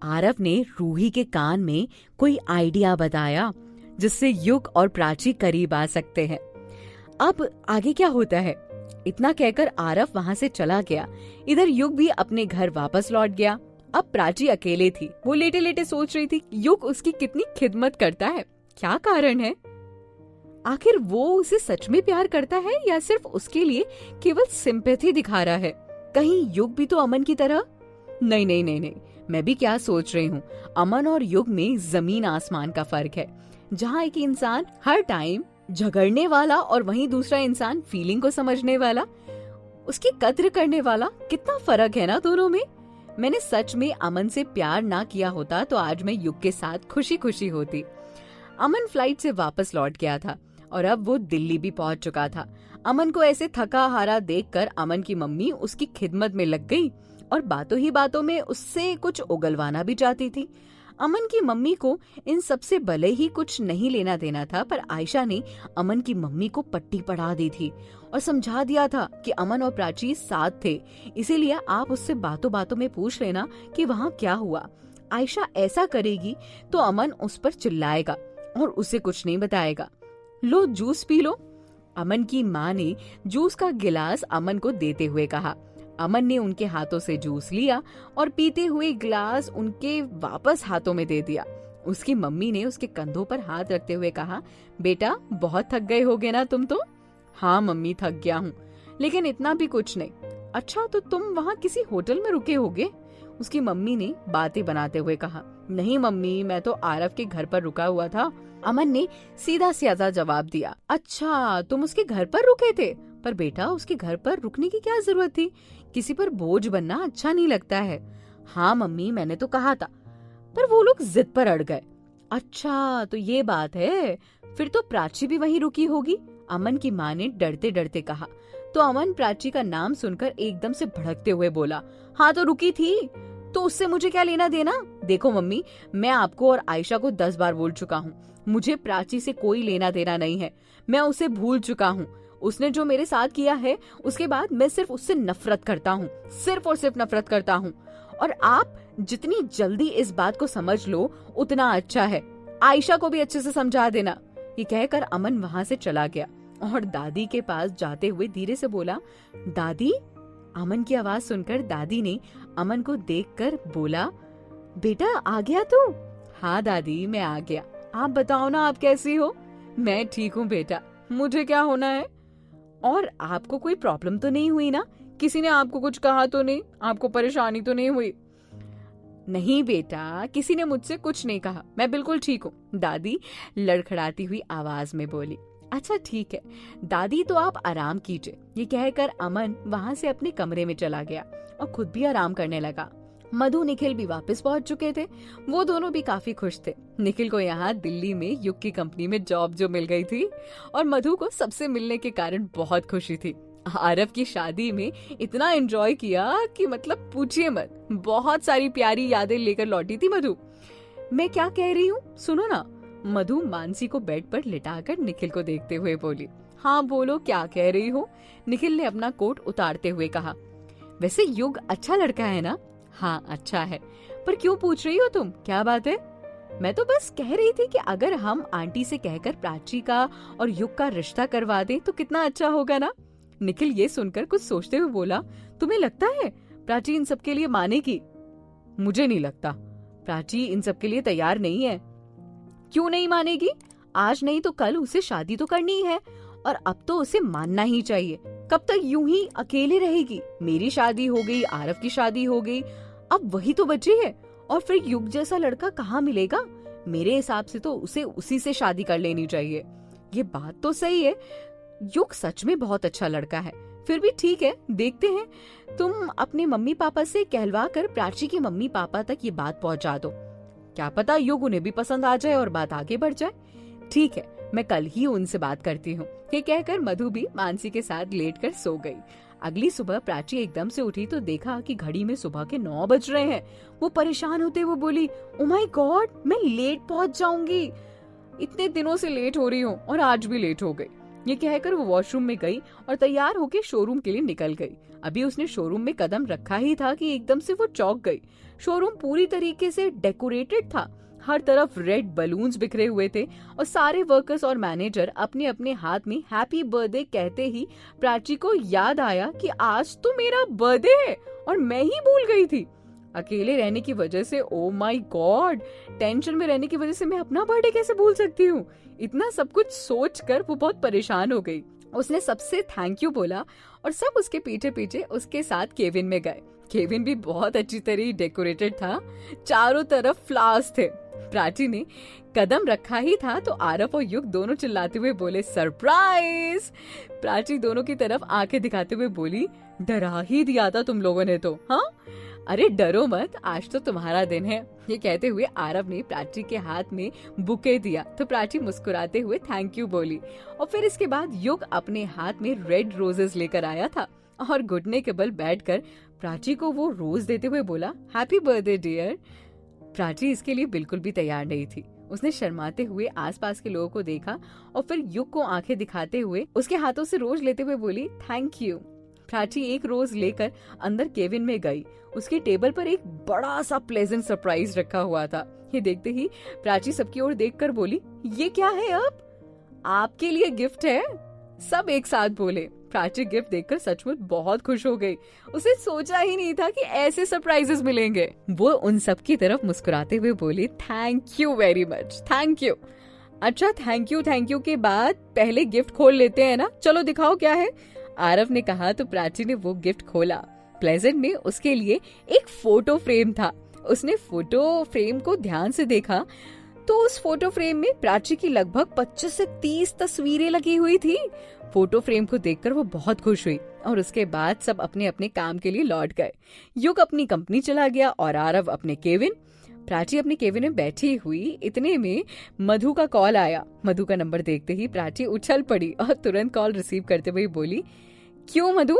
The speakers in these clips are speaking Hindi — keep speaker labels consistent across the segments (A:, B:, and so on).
A: आरव ने रूही के कान में कोई आइडिया बताया जिससे युग और प्राची करीब आ सकते हैं। अब आगे क्या होता है? इतना कहकर आरव वहां से चला गया। इधर युग भी अपने घर वापस लौट गया। अब प्राची अकेले थी। वो लेटे लेटे सोच रही थी युग उसकी कितनी खिदमत करता है। क्या कारण है? आखिर वो उसे सच में प्यार करता है या सिर्फ उसके लिए केवल सिंपैथी दिखा रहा है? कहीं युग भी तो अमन की तरह? नहीं नहीं नहीं नहीं, मैं भी क्या सोच रही हूँ। अमन और युग में जमीन आसमान का फर्क है। जहाँ एक इंसान हर टाइम झगड़ने वाला और वहीं दूसरा इंसान फीलिंग को समझने वाला, उसकी कद्र करने वाला, कितना फर्क है ना दोनों में। मैंने सच में अमन से प्यार ना किया होता तो आज मैं युग के साथ खुशी खुशी होती। अमन फ्लाइट से वापस लौट गया था और अब वो दिल्ली भी पहुंच चुका था। अमन को ऐसे थका हारा देखकर अमन की मम्मी उसकी खिदमत में लग गई और बातों ही बातों में उससे कुछ उगलवाना भी चाहती थी। अमन की मम्मी को इन सब से भले ही कुछ नहीं लेना देना था, पर आयशा ने अमन की मम्मी को पट्टी पढ़ा दी थी और समझा दिया था कि अमन और प्राची साथ थे, इसीलिए आप उससे बातों बातों में पूछ लेना कि वहाँ क्या हुआ। आयशा ऐसा करेगी तो अमन उस पर चिल्लाएगा और उसे कुछ नहीं बताएगा। लो जूस पी लो। अमन की माँ ने जूस का गिलास अमन को देते हुए कहा। अमन ने उनके हाथों से जूस लिया और पीते हुए ग्लास उनके वापस हाथों में दे दिया। उसकी मम्मी ने उसके कंधों पर हाथ रखते हुए कहा, बेटा बहुत थक गए होगे ना तुम तो? हाँ मम्मी, थक गया हूँ, लेकिन इतना भी कुछ नहीं। अच्छा, तो तुम वहाँ किसी होटल में रुके होगे? उसकी मम्मी ने बातें बनाते हुए कहा। नहीं मम्मी, मैं तो आरव के घर पर रुका हुआ था। अमन ने सीधा साधा जवाब दिया। अच्छा, तुम उसके घर पर रुके थे? पर बेटा, उसके घर पर रुकने की क्या जरूरत थी? किसी पर बोझ बनना अच्छा नहीं लगता है। हाँ मम्मी, मैंने तो कहा था, पर वो लोग जिद पर अड़ गए। अच्छा, तो ये बात है। फिर तो प्राची भी वहीं रुकी होगी, अमन की माँ ने डरते डरते कहा। तो अमन प्राची का नाम सुनकर एकदम से भड़कते हुए बोला, हाँ तो रुकी थी, तो उससे मुझे क्या लेना देना? देखो मम्मी, मैं आपको और आयशा को 10 बार बोल चुका हूँ, मुझे प्राची से कोई लेना देना नहीं है। मैं उसे भूल चुका हूँ। उसने जो मेरे साथ किया है उसके बाद मैं सिर्फ उससे नफरत करता हूँ, सिर्फ और सिर्फ नफरत करता हूँ। और आप जितनी जल्दी इस बात को समझ लो उतना अच्छा है। आयशा को भी अच्छे से समझा देना। ये कहकर अमन वहाँ से चला गया और दादी के पास जाते हुए धीरे से बोला, दादी। अमन की आवाज सुनकर दादी ने अमन को देखकर बोला, बेटा आ गया तू? हाँ दादी, मैं आ गया। आप बताओ ना, आप कैसी हो? मैं ठीक हूँ बेटा, मुझे क्या होना है? और आपको कोई प्रॉब्लम तो नहीं हुई ना? किसी ने आपको कुछ कहा तो नहीं? आपको परेशानी तो नहीं हुई? नहीं बेटा, किसी ने मुझसे कुछ नहीं कहा, मैं बिल्कुल ठीक हूँ, दादी लड़खड़ाती हुई आवाज में बोली। अच्छा ठीक है दादी, तो आप आराम कीजिए। ये कहकर अमन वहाँ से अपने कमरे में चला गया और खुद भी आराम करने लगा। मधु निखिल भी वापस पहुंच चुके थे। वो दोनों भी काफी खुश थे। निखिल को यहाँ दिल्ली में युग की कंपनी में जॉब जो मिल गई थी और मधु को सबसे मिलने के कारण बहुत खुशी थी। आरव की शादी में इतना एंजॉय किया कि मतलब पूछिए मत। बहुत सारी प्यारी यादें लेकर लौटी थी मधु। मैं क्या कह रही हूँ सुनो ना। मधु मानसी को बेड पर लिटाकर निखिल को देखते हुए बोली। हाँ बोलो, क्या कह रही हो? निखिल ने अपना कोट उतारते हुए कहा। वैसे युग अच्छा लड़का है ना? हाँ अच्छा है, पर क्यों पूछ रही हो तुम, क्या बात है? मैं तो बस कह रही थी कि अगर हम आंटी से कहकर प्राची का और युग का रिश्ता करवा दें तो कितना अच्छा होगा ना? निखिल ये सुनकर कुछ सोचते हुए बोला, तुम्हें लगता है प्राची इन सब के लिए मानेगी? मुझे नहीं लगता, प्राची इन सब के लिए तैयार नहीं है। क्यों नहीं मानेगी? आज नहीं तो कल उसे शादी तो करनी ही है और अब तो उसे मानना ही चाहिए। कब तक यूं ही अकेले रहेगी? मेरी शादी हो गई, आरव की शादी हो गई, अब वही तो बची है और फिर युग जैसा लड़का कहाँ मिलेगा? मेरे हिसाब से तो उसे उसी से शादी कर लेनी चाहिए। ये बात तो सही है, युग सच में बहुत अच्छा लड़का है। फिर भी ठीक है, देखते हैं। तुम अपने मम्मी पापा से कहलवा कर प्राची की मम्मी पापा तक ये बात पहुंचा दो। क्या पता युग उन्हें भी पसंद आ जाए और बात आगे बढ़ जाए। ठीक है, मैं कल ही उनसे बात करती हूँ। ये कहकर मधु भी मानसी के साथ लेटकर सो गई। अगली सुबह प्राची एकदम से उठी तो देखा कि घड़ी में सुबह के 9 बज रहे हैं। वो परेशान होते हुए बोली, ओ माय गॉड, मैं लेट पहुंच जाऊंगी। इतने दिनों से लेट हो रही हूँ और आज भी लेट हो गई। ये कहकर वो वॉशरूम में गई और तैयार होकर शोरूम के लिए निकल गई। अभी उसने शोरूम में कदम रखा ही था कि एकदम से वो चौंक गई। शोरूम पूरी तरीके से डेकोरेटेड था, हर तरफ रेड बलून्स बिखरे हुए थे और सारे वर्कर्स और मैनेजर अपने अपने हाथ में हैप्पी बर्थडे कहते ही प्राची को याद आया कि आज तो मेरा बर्थडे है और मैं ही भूल गई थी। अकेले रहने की वजह से, ओ माय गॉड, टेंशन में रहने की वजह से मैं अपना बर्थडे कैसे भूल सकती हूँ। इतना सब कुछ सोचकर वो बहुत परेशान हो गई। उसने सबसे थैंक यू बोला और सब उसके पीछे पीछे उसके साथ केविन में गए। केविन भी बहुत अच्छी तरह डेकोरेटेड था, चारों तरफ फ्लावर्स थे। प्राची ने कदम रखा ही था तो आरव और युग दोनों चिल्लाते हुए बोले, सरप्राइज। प्राची दोनों की तरफ आंखें दिखाते हुए बोली, डरा ही दिया था तुम लोगों ने तो। हाँ, अरे डरो मत, आज तो तुम्हारा दिन है। ये कहते हुए आरव ने प्राची के हाथ में बुके दिया तो प्राची मुस्कुराते हुए थैंक यू बोली और फिर इसके बाद युग अपने हाथ में रेड रोजेस लेकर आया था और घुटने के बल बैठकर प्राची को वो रोज देते हुए बोला, हैप्पी बर्थडे डियर। प्राची इसके लिए बिल्कुल भी तैयार नहीं थी। उसने शर्माते हुए आसपास के लोगों को देखा और फिर युग को आंखें दिखाते हुए उसके हाथों से रोज लेते हुए बोली, थैंक यू। प्राची एक रोज लेकर अंदर केविन में गई। उसकी टेबल पर एक बड़ा सा प्लेजेंट सरप्राइज रखा हुआ था। ये देखते ही प्राची सबकी ओर देखकर बोली, ये क्या है? अब आपके लिए गिफ्ट है। सब एक साथ बोले। प्राची गिफ्ट देखकर सचमुच बहुत खुश हो गई। उसे सोचा ही नहीं था कि ऐसे सरप्राइजेस मिलेंगे। वो उन सब की तरफ मुस्कुराते हुए बोली, thank you very much, thank you. अच्छा, थैंक यू के बाद पहले गिफ्ट खोल लेते हैं ना, चलो दिखाओ क्या है। आरव ने कहा तो प्राची ने वो गिफ्ट खोला। प्लेजेंट में उसके लिए एक फोटो फ्रेम था। उसने फोटो फ्रेम को ध्यान से देखा तो उस फोटो फ्रेम में प्राची की लगभग 25 से 30 तस्वीरें लगी हुई थी। फोटो फ्रेम को देखकर वो बहुत खुश हुई और उसके बाद सब अपने अपने काम के लिए लौट गए। युग अपनी कंपनी चला गया और आरव अपने केविन। प्राची अपने केविन में बैठी हुई, इतने में मधु का कॉल आया। मधु का नंबर देखते ही प्राची उछल पड़ी और तुरंत कॉल रिसीव करते हुए बोली, क्यों मधु,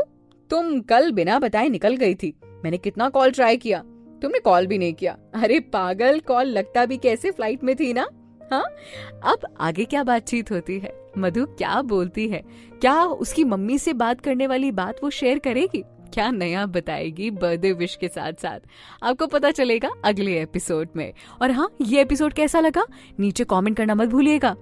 A: तुम कल बिना बताए निकल गई थी। मैंने कितना कॉल ट्राई किया, तुमने कॉल भी नहीं किया। अरे पागल, कॉल लगता भी कैसे, फ्लाइट में थी ना। हाँ, अब आगे क्या बातचीत होती है, मधु क्या बोलती है, क्या उसकी मम्मी से बात करने वाली बात वो शेयर करेगी, क्या नया बताएगी बर्थडे विश के साथ साथ, आपको पता चलेगा अगले एपिसोड में। और हाँ, ये एपिसोड कैसा लगा नीचे कमेंट करना मत भूलिएगा।